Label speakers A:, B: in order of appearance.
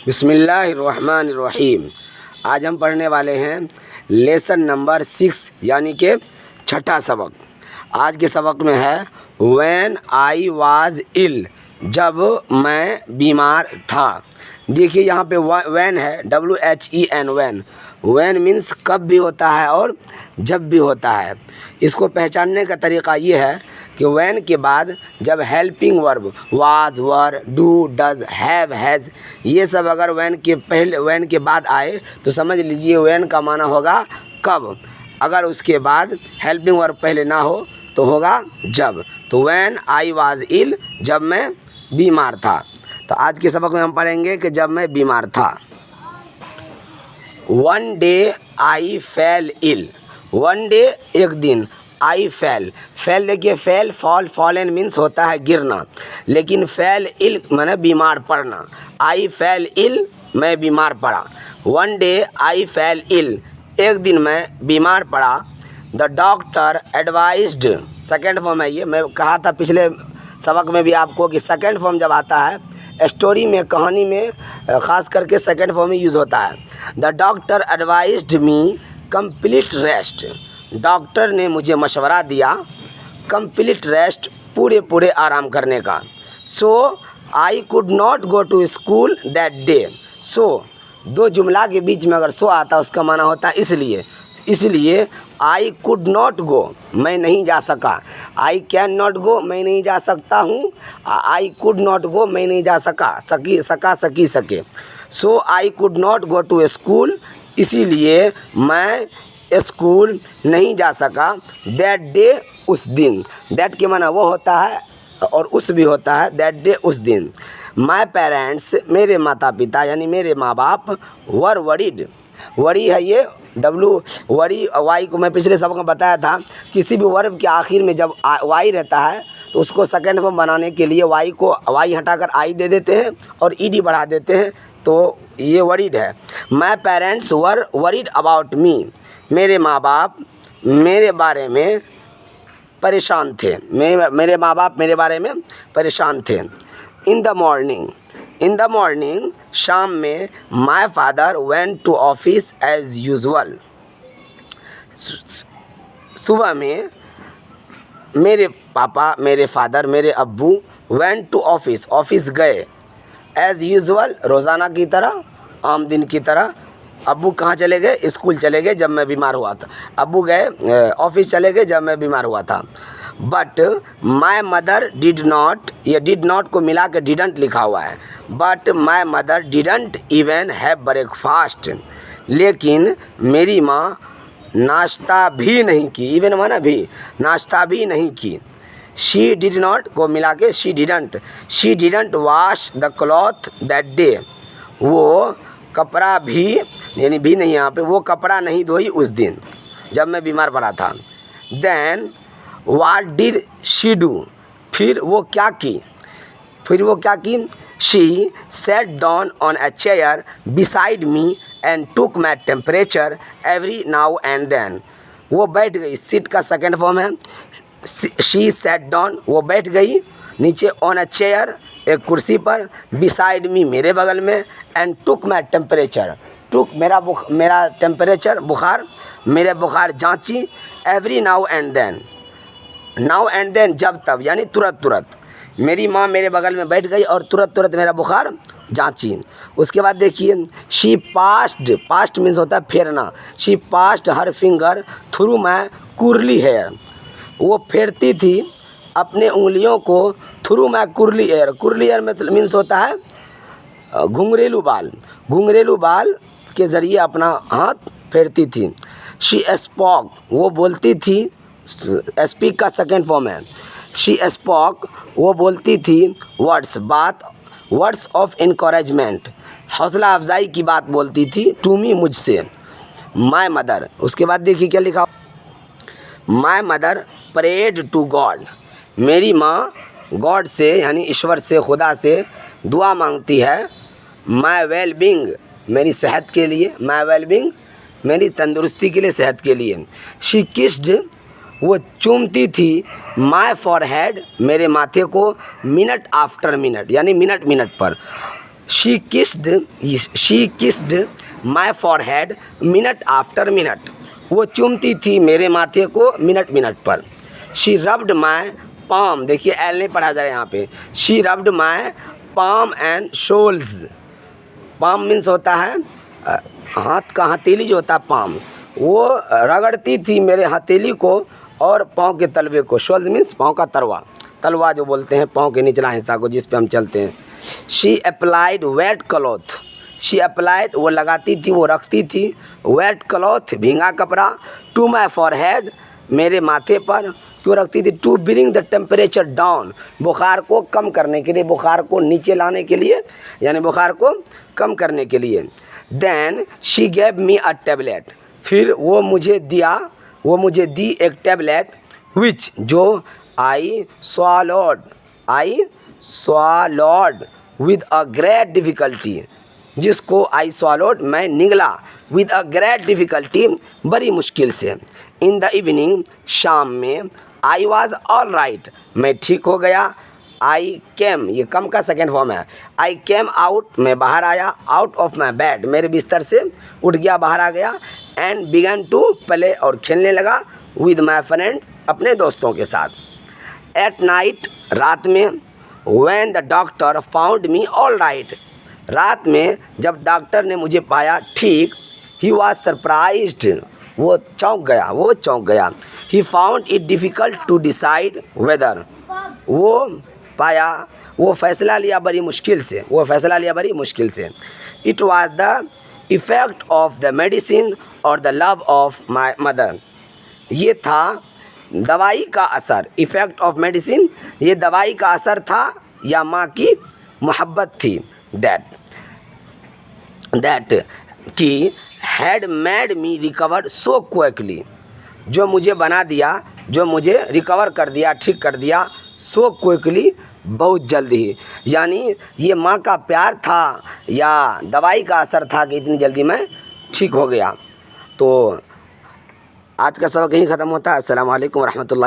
A: बिस्मिल्लाहिर्रहमानिर्रहीम। आज हम पढ़ने वाले हैं लेसन नंबर 6 यानी कि छठा सबक। आज के सबक में है व्हेन आई वाज इल, जब मैं बीमार था। देखिए यहाँ पे व्हेन है, WHEN, व्हेन। व्हेन मीन्स कब भी होता है और जब भी होता है। इसको पहचानने का तरीक़ा ये है कि व्हेन के बाद जब helping verb was, were, do, does, have, has, ये सब अगर व्हेन के बाद आए तो समझ लीजिए व्हेन का माना होगा कब। अगर उसके बाद हेल्पिंग वर्ब पहले ना हो तो होगा जब। तो व्हेन आई वाज इल, जब मैं बीमार था। तो आज के सबक में हम पढ़ेंगे कि जब मैं बीमार था। One day I fell ill, one day एक दिन, आई फेल, फेल देखिए फेल, फॉल, फॉलन मीन्स होता है गिरना, लेकिन फेल इल माने बीमार पड़ना। आई फेल इल, मैं बीमार पड़ा। One day I fell ill, एक दिन मैं बीमार पड़ा। The doctor advised, second form है ये। मैं कहा था पिछले सबक में भी आपको कि सेकेंड फॉर्म जब आता है स्टोरी में, कहानी में ख़ास करके सेकेंड फॉर्म ही यूज़ होता है। The doctor advised me complete rest, doctor ने मुझे मशवरा दिया कंप्लीट रेस्ट, पूरे आराम करने का। So I could not go to school that day. So दो जुमला के बीच में अगर सो आता उसका माना होता है इसलिए आई कुड नॉट गो, मैं नहीं जा सका। आई कैन नॉट गो, मैं नहीं जा सकता हूँ। आई कुड नॉट गो, मैं नहीं जा सके। So I could not go to school, इसीलिए मैं स्कूल नहीं जा सका। दैट डे, उस दिन। दैट के माना वो होता है और उस भी होता है। दैट डे, उस दिन। माई पेरेंट्स, मेरे माता पिता यानी मेरे माँ बाप, वर वरीड, वरी है ये वरी, वाई को मैं पिछले सबक में बताया था। किसी भी वर्ब के आखिर में जब वाई रहता है तो उसको सेकेंड फॉर्म बनाने के लिए वाई हटाकर आई दे देते हैं और ईडी बढ़ा देते हैं, तो ये वरीड है। My parents were worried about me, मेरे माँ बाप मेरे बारे में परेशान थे। मेरे माँ बाप मेरे बारे में परेशान थे। इन द मॉर्निंग, शाम में, my father went to office as usual, सुबह में मेरे पापा, मेरे फादर, मेरे अब्बू वेंट टू ऑफिस गए। एज यूजुअल, रोज़ाना की तरह, आम दिन की तरह। अब्बू कहाँ चले गए? स्कूल चले गए जब मैं बीमार हुआ था। अब्बू गए ऑफिस चले गए जब मैं बीमार हुआ था। But my mother did not, ये डिड नॉट को मिला के डिडंट लिखा हुआ है। But my mother didn't even have breakfast, लेकिन मेरी माँ नाश्ता भी नहीं की। इवन माना भी, नाश्ता भी नहीं की। शी डिड नॉट को मिला के she didn't wash the cloth that day, वो कपड़ा भी, यानी भी नहीं यहाँ पे, वो कपड़ा नहीं धोई उस दिन जब मैं बीमार पड़ा था। Then what did she do, फिर वो क्या की? She sat down on a chair beside me and took my temperature every now and then, वो बैठ गई। सीट का सेकेंड फॉर्म है। शी सैट डाउन, वो बैठ गई नीचे, ऑन अ चेयर, एक कुर्सी पर, बिसाइड मी, मेरे बगल में, एंड टुक माई टेम्परेचर, टुक मेरा टेम्परेचर, बुखार, मेरे बुखार जांची। एवरी नाउ एंड देन, जब तब, यानी तुरंत। मेरी माँ मेरे बगल में बैठ गई और तुरंत मेरा बुखार जांची। उसके बाद देखिए, शी पास्ट मीन्स होता है फेरना। She passed her finger through my curly hair, वो फेरती थी अपने उंगलियों को through my curly hair. Curly hair मतलब मीन्स होता है घुंघरेलू बाल के ज़रिए अपना हाथ फेरती थी। शी स्पॉक, वो बोलती थी। स्पीक का सेकेंड फॉर्म है। शी स्पॉक, वो बोलती थी। वर्ड्स ऑफ इनकरेजमेंट, हौसला अफजाई की बात बोलती थी। टू मी, मुझसे। माई मदर, उसके बाद देखिए क्या लिखा। My mother prayed to God, मेरी माँ गॉड से यानी ईश्वर से, खुदा से दुआ मांगती है। माई वेलबींग, मेरी सेहत के लिए। माई वेलबींग, मेरी तंदुरुस्ती के लिए, सेहत के लिए। शी किस्ड, वो चूमती थी। माई फॉरहेड, मेरे माथे को। मिनट आफ्टर मिनट, यानी मिनट पर। She kissed my forehead minute after minute, वो चूमती थी मेरे माथे को मिनट मिनट पर। शी रब्ड माई पाम, देखिए एल नहीं पढ़ा जाए यहाँ पे, she rubbed my palm and soles. Palm means होता है हाथ का हथेली जो होता है पाम, वो रगड़ती थी मेरे हथेली को और पाँव के तलवे को। शोल्स मीन्स पाँव का तलवा, तलवा जो बोलते हैं पाँव के निचला हिस्सा को जिस पे हम चलते हैं। She applied wet cloth, she applied वो लगाती थी, वो रखती थी, वेट क्लॉथ भींगा कपड़ा, टू माई फॉरहेड मेरे माथे पर। क्यों रखती थी? To bring the temperature down, बुखार को कम करने के लिए, बुखार को नीचे लाने के लिए, यानी बुखार को कम करने के लिए। Then she gave me a tablet, फिर वो मुझे दी एक टैबलेट, विच जो I swallowed with a great difficulty, जिसको आई swallowed मैं निगला, विद अ ग्रेट डिफ़िकल्टी बड़ी मुश्किल से। इन द इवनिंग शाम में, आई वॉज ऑल राइट मैं ठीक हो गया। आई केम, ये कम का सेकेंड फॉर्म है, आई केम आउट मैं बाहर आया, आउट ऑफ माई बेड मेरे बिस्तर से उठ गया, बाहर आ गया। एंड बिगन टू प्ले और खेलने लगा, विद माई फ्रेंड्स अपने दोस्तों के साथ। एट नाइट रात में, when the doctor found me all right रात में जब डॉक्टर ने मुझे पाया ठीक, ही वॉज सरप्राइज्ड वो चौंक गया। He found it difficult to decide whether, वो फैसला लिया बड़ी मुश्किल से। It was the effect of the medicine और the love of my mother, ये था दवाई का असर। इफ़ेक्ट ऑफ मेडिसिन, ये दवाई का असर था या माँ की मोहब्बत थी। दैट की had made me recover so quickly, जो मुझे बना दिया, जो मुझे रिकवर कर दिया, ठीक कर दिया, सो क्विकली बहुत जल्दी ही। यानी ये माँ का प्यार था या दवाई का असर था कि इतनी जल्दी मैं ठीक हो गया। तो आज का सबक यहीं ख़त्म होता है। अस्सलाम वालेकुम रहमतुल्लाह।